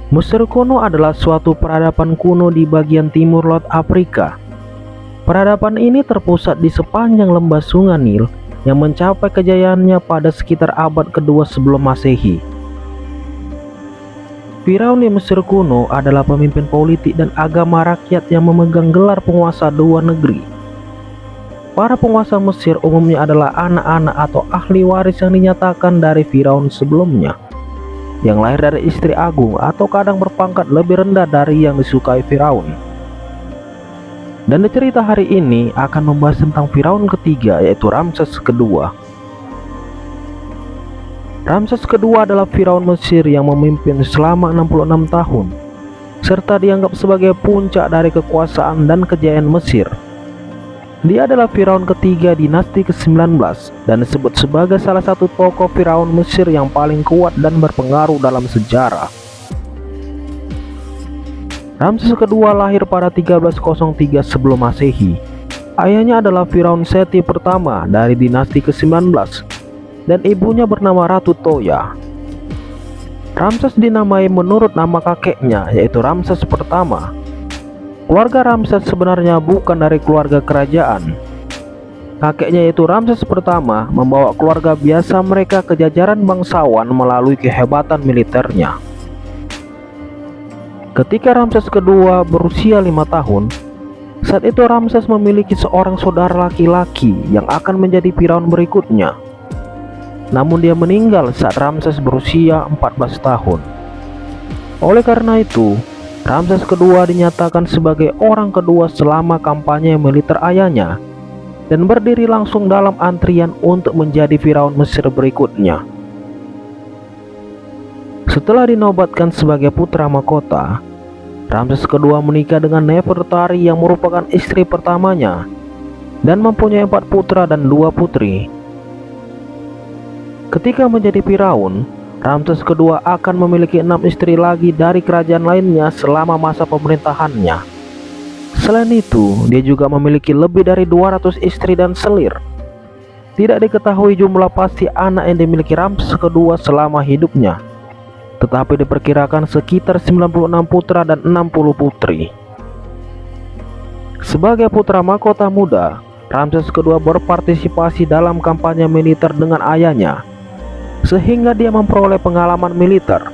Mesir kuno adalah suatu peradaban kuno di bagian timur Laut Afrika. Peradaban ini terpusat di sepanjang lembah Sungai Nil yang mencapai kejayaannya pada sekitar abad kedua sebelum Masehi. Firaun di Mesir kuno adalah pemimpin politik dan agama rakyat yang memegang gelar penguasa dua negeri. Para penguasa Mesir umumnya adalah anak-anak atau ahli waris yang dinyatakan dari Firaun sebelumnya, yang lahir dari istri agung atau kadang berpangkat lebih rendah dari yang disukai Firaun. Dan di cerita hari ini akan membahas tentang Firaun ketiga, yaitu Ramses kedua. Ramses kedua adalah Firaun Mesir yang memimpin selama 66 tahun, serta dianggap sebagai puncak dari kekuasaan dan kejayaan Mesir. Dia adalah Firaun ketiga dinasti ke-19 dan disebut sebagai salah satu tokoh Firaun Mesir yang paling kuat dan berpengaruh dalam sejarah. Ramses kedua lahir pada 1303 sebelum Masehi. Ayahnya adalah Firaun Seti pertama dari dinasti ke-19 dan ibunya bernama Ratu Toya. Ramses dinamai menurut nama kakeknya, yaitu Ramses pertama. Keluarga Ramses sebenarnya bukan dari keluarga kerajaan. Kakeknya yaitu Ramses pertama membawa keluarga biasa mereka ke jajaran bangsawan melalui kehebatan militernya. Ketika Ramses kedua berusia 5 tahun, saat itu Ramses memiliki seorang saudara laki-laki yang akan menjadi Firaun berikutnya. Namun dia meninggal saat Ramses berusia 14 tahun. Oleh karena itu, Ramses kedua dinyatakan sebagai orang kedua selama kampanye militer ayahnya dan berdiri langsung dalam antrian untuk menjadi Firaun Mesir berikutnya. Setelah dinobatkan sebagai putra mahkota, Ramses kedua menikah dengan Nefertari yang merupakan istri pertamanya dan mempunyai 4 putra dan 2 putri. Ketika menjadi Firaun, Ramses kedua akan memiliki 6 istri lagi dari kerajaan lainnya selama masa pemerintahannya. Selain itu, dia juga memiliki lebih dari 200 istri dan selir. Tidak diketahui jumlah pasti anak yang dimiliki Ramses kedua selama hidupnya, tetapi diperkirakan sekitar 96 putra dan 60 putri. Sebagai putra mahkota muda, Ramses kedua berpartisipasi dalam kampanye militer dengan ayahnya, sehingga dia memperoleh pengalaman militer.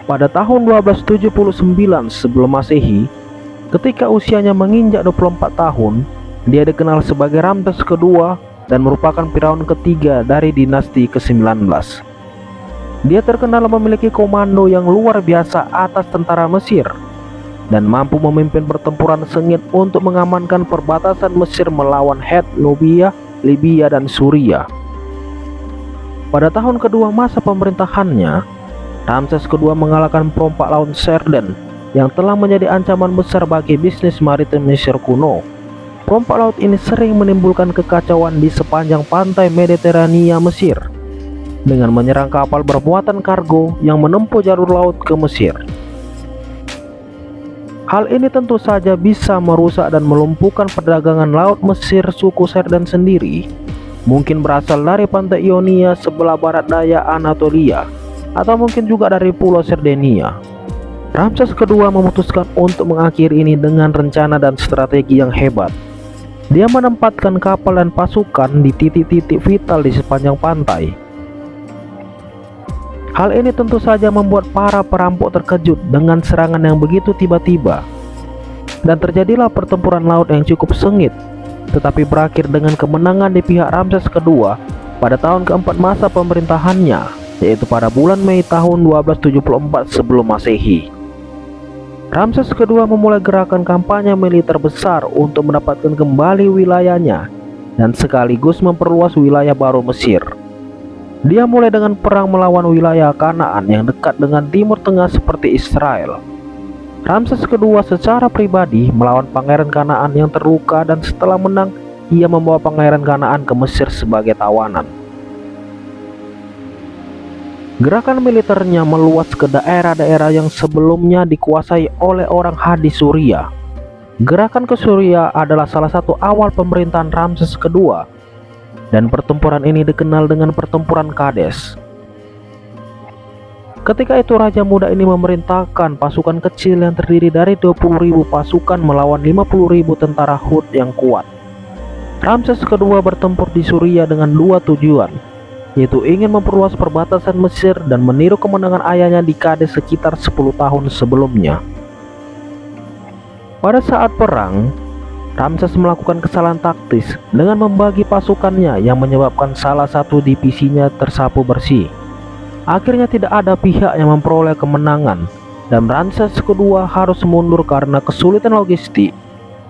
Pada tahun 1279 sebelum Masehi, ketika usianya menginjak 24 tahun, dia dikenal sebagai Ramses kedua dan merupakan Firaun ketiga dari dinasti ke-19. Dia terkenal memiliki komando yang luar biasa atas tentara Mesir dan mampu memimpin pertempuran sengit untuk mengamankan perbatasan Mesir melawan Het, Nubia, Libya, dan Suria. Pada tahun kedua masa pemerintahannya, Ramses kedua mengalahkan perompak laut Serdan yang telah menjadi ancaman besar bagi bisnis maritim Mesir kuno. Perompak laut ini sering menimbulkan kekacauan di sepanjang pantai Mediterania Mesir dengan menyerang kapal bermuatan kargo yang menempuh jalur laut ke Mesir. Hal ini tentu saja bisa merusak dan melumpuhkan perdagangan laut Mesir. Suku Serdan sendiri mungkin berasal dari pantai Ionia sebelah barat daya Anatolia, atau mungkin juga dari pulau Sardinia. Ramses kedua memutuskan untuk mengakhiri ini dengan rencana dan strategi yang hebat. Dia menempatkan kapal dan pasukan di titik-titik vital di sepanjang pantai. Hal ini tentu saja membuat para perampok terkejut dengan serangan yang begitu tiba-tiba, dan terjadilah pertempuran laut yang cukup sengit, tetapi berakhir dengan kemenangan di pihak Ramses kedua pada tahun keempat masa pemerintahannya, yaitu pada bulan Mei tahun 1274 sebelum Masehi. Ramses kedua memulai gerakan kampanye militer besar untuk mendapatkan kembali wilayahnya dan sekaligus memperluas wilayah baru Mesir. Dia mulai dengan perang melawan wilayah Kanaan yang dekat dengan Timur Tengah seperti Israel. Ramses kedua secara pribadi melawan Pangeran Kanaan yang terluka, dan setelah menang, ia membawa Pangeran Kanaan ke Mesir sebagai tawanan. Gerakan militernya meluas ke daerah-daerah yang sebelumnya dikuasai oleh orang Hadi Suria. Gerakan ke Suria adalah salah satu awal pemerintahan Ramses kedua, dan pertempuran ini dikenal dengan pertempuran Kades. Ketika itu Raja Muda ini memerintahkan pasukan kecil yang terdiri dari 20.000 pasukan melawan 50.000 tentara Hut yang kuat. Ramses kedua bertempur di Suria dengan dua tujuan, yaitu ingin memperluas perbatasan Mesir dan meniru kemenangan ayahnya di Kades sekitar 10 tahun sebelumnya. Pada saat perang, Ramses melakukan kesalahan taktis dengan membagi pasukannya yang menyebabkan salah satu divisinya tersapu bersih. Akhirnya tidak ada pihak yang memperoleh kemenangan dan Ramses kedua harus mundur karena kesulitan logistik.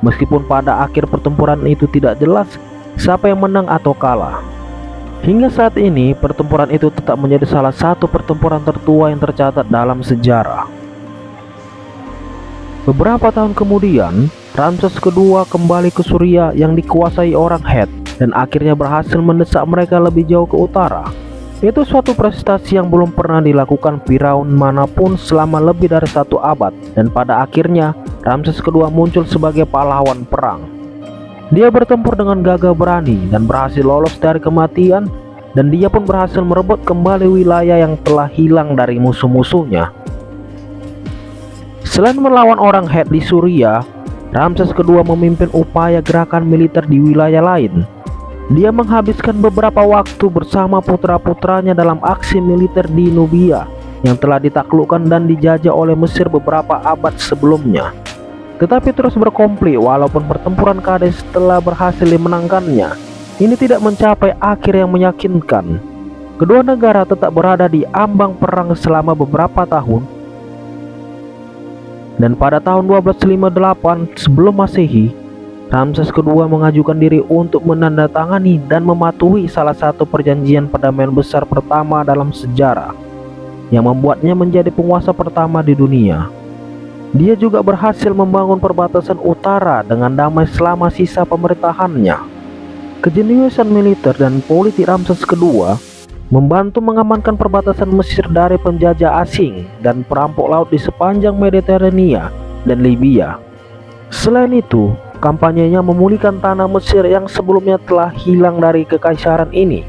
Meskipun pada akhir pertempuran itu tidak jelas siapa yang menang atau kalah. Hingga saat ini pertempuran itu tetap menjadi salah satu pertempuran tertua yang tercatat dalam sejarah. Beberapa tahun kemudian, Ramses kedua kembali ke Suria yang dikuasai orang Het dan akhirnya berhasil mendesak mereka lebih jauh ke utara. Itu suatu prestasi yang belum pernah dilakukan Firaun manapun selama lebih dari 1 abad, dan pada akhirnya Ramses kedua muncul sebagai pahlawan perang. Dia bertempur dengan gagah berani dan berhasil lolos dari kematian, dan dia pun berhasil merebut kembali wilayah yang telah hilang dari musuh-musuhnya. Selain melawan orang Het di Suria, Ramses kedua memimpin upaya gerakan militer di wilayah lain. Dia menghabiskan beberapa waktu bersama putra-putranya dalam aksi militer di Nubia yang telah ditaklukkan dan dijajah oleh Mesir beberapa abad sebelumnya. Tetapi terus berkonflik walaupun pertempuran Kades telah berhasil dimenangkannya. Ini tidak mencapai akhir yang meyakinkan. Kedua negara tetap berada di ambang perang selama beberapa tahun. Dan pada tahun 1258 sebelum Masehi, Ramses kedua mengajukan diri untuk menandatangani dan mematuhi salah satu perjanjian perdamaian besar pertama dalam sejarah yang membuatnya menjadi penguasa pertama di dunia. Dia juga berhasil membangun perbatasan utara dengan damai selama sisa pemerintahannya. Kejeniusan militer dan politik Ramses kedua membantu mengamankan perbatasan Mesir dari penjajah asing dan perampok laut di sepanjang Mediterania dan Libya. Selain itu, kampanyenya memulihkan tanah Mesir yang sebelumnya telah hilang dari kekaisaran ini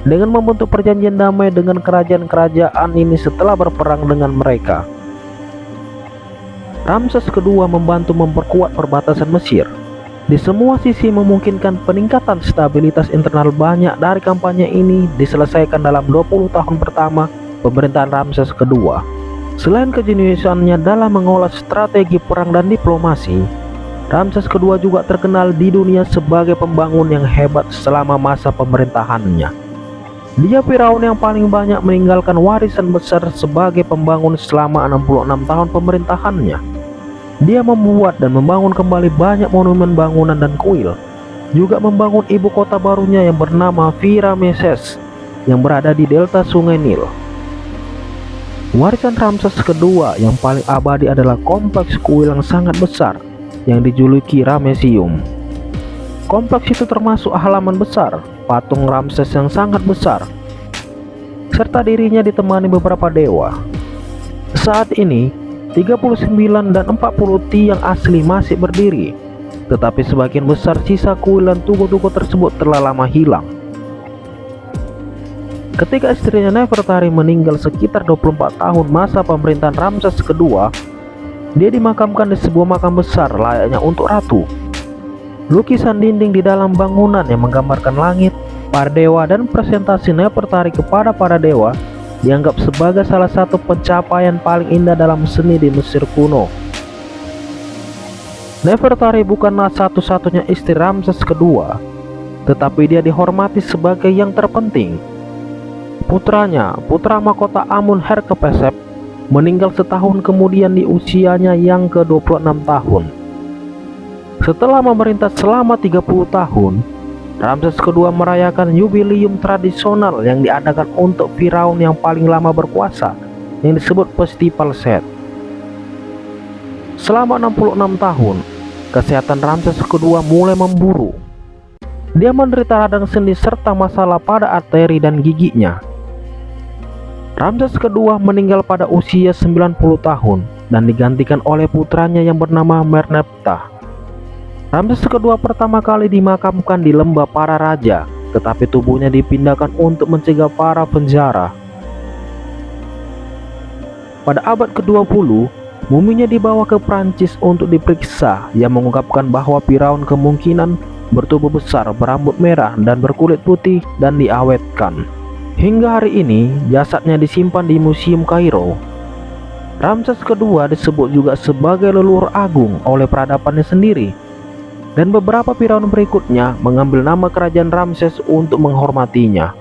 dengan membentuk perjanjian damai dengan kerajaan-kerajaan ini setelah berperang dengan mereka. Ramses kedua membantu memperkuat perbatasan Mesir. Di semua sisi memungkinkan peningkatan stabilitas internal. Banyak dari kampanye ini diselesaikan dalam 20 tahun pertama pemerintahan Ramses kedua. Selain kejeniusannya dalam mengolah strategi perang dan diplomasi, Ramses kedua juga terkenal di dunia sebagai pembangun yang hebat selama masa pemerintahannya. Dia Firaun yang paling banyak meninggalkan warisan besar sebagai pembangun selama 66 tahun pemerintahannya. Dia membuat dan membangun kembali banyak monumen bangunan dan kuil. Juga membangun ibu kota barunya yang bernama Phi-Ramesses yang berada di delta Sungai Nil. Warisan Ramses kedua yang paling abadi adalah kompleks kuil yang sangat besar yang dijuluki Ramesium. Kompleks itu termasuk halaman besar, patung Ramses yang sangat besar, serta dirinya ditemani beberapa dewa. Saat ini, 39 dan 40 tiang asli masih berdiri, tetapi sebagian besar sisa kuil dan tugu-tugu tersebut telah lama hilang. Ketika istrinya Nefertari meninggal sekitar 24 tahun masa pemerintahan Ramses kedua, dia dimakamkan di sebuah makam besar layaknya untuk ratu. Lukisan dinding di dalam bangunan yang menggambarkan langit, para dewa dan presentasi Nefertari kepada para dewa dianggap sebagai salah satu pencapaian paling indah dalam seni di Mesir kuno. Nefertari bukanlah satu-satunya istri Ramses kedua, tetapi dia dihormati sebagai yang terpenting. Putranya, putra mahkota Amun Herkhepesep, meninggal setahun kemudian di usianya yang ke-26 tahun. Setelah memerintah selama 30 tahun, Ramses kedua merayakan yubileum tradisional yang diadakan untuk Firaun yang paling lama berkuasa, yang disebut Festival Set. Selama 66 tahun, kesehatan Ramses kedua mulai memburuk. Dia menderita radang sendi serta masalah pada arteri dan giginya. Ramses kedua meninggal pada usia 90 tahun dan digantikan oleh putranya yang bernama Merneptah. Ramses kedua pertama kali dimakamkan di lembah para raja, tetapi tubuhnya dipindahkan untuk mencegah para penjara. Pada abad ke-20, muminya dibawa ke Prancis untuk diperiksa yang mengungkapkan bahwa Firaun kemungkinan bertubuh besar, berambut merah dan berkulit putih dan diawetkan. Hingga hari ini jasadnya disimpan di Museum Kairo. Ramses kedua disebut juga sebagai leluhur agung oleh peradabannya sendiri, dan beberapa Firaun berikutnya mengambil nama kerajaan Ramses untuk menghormatinya.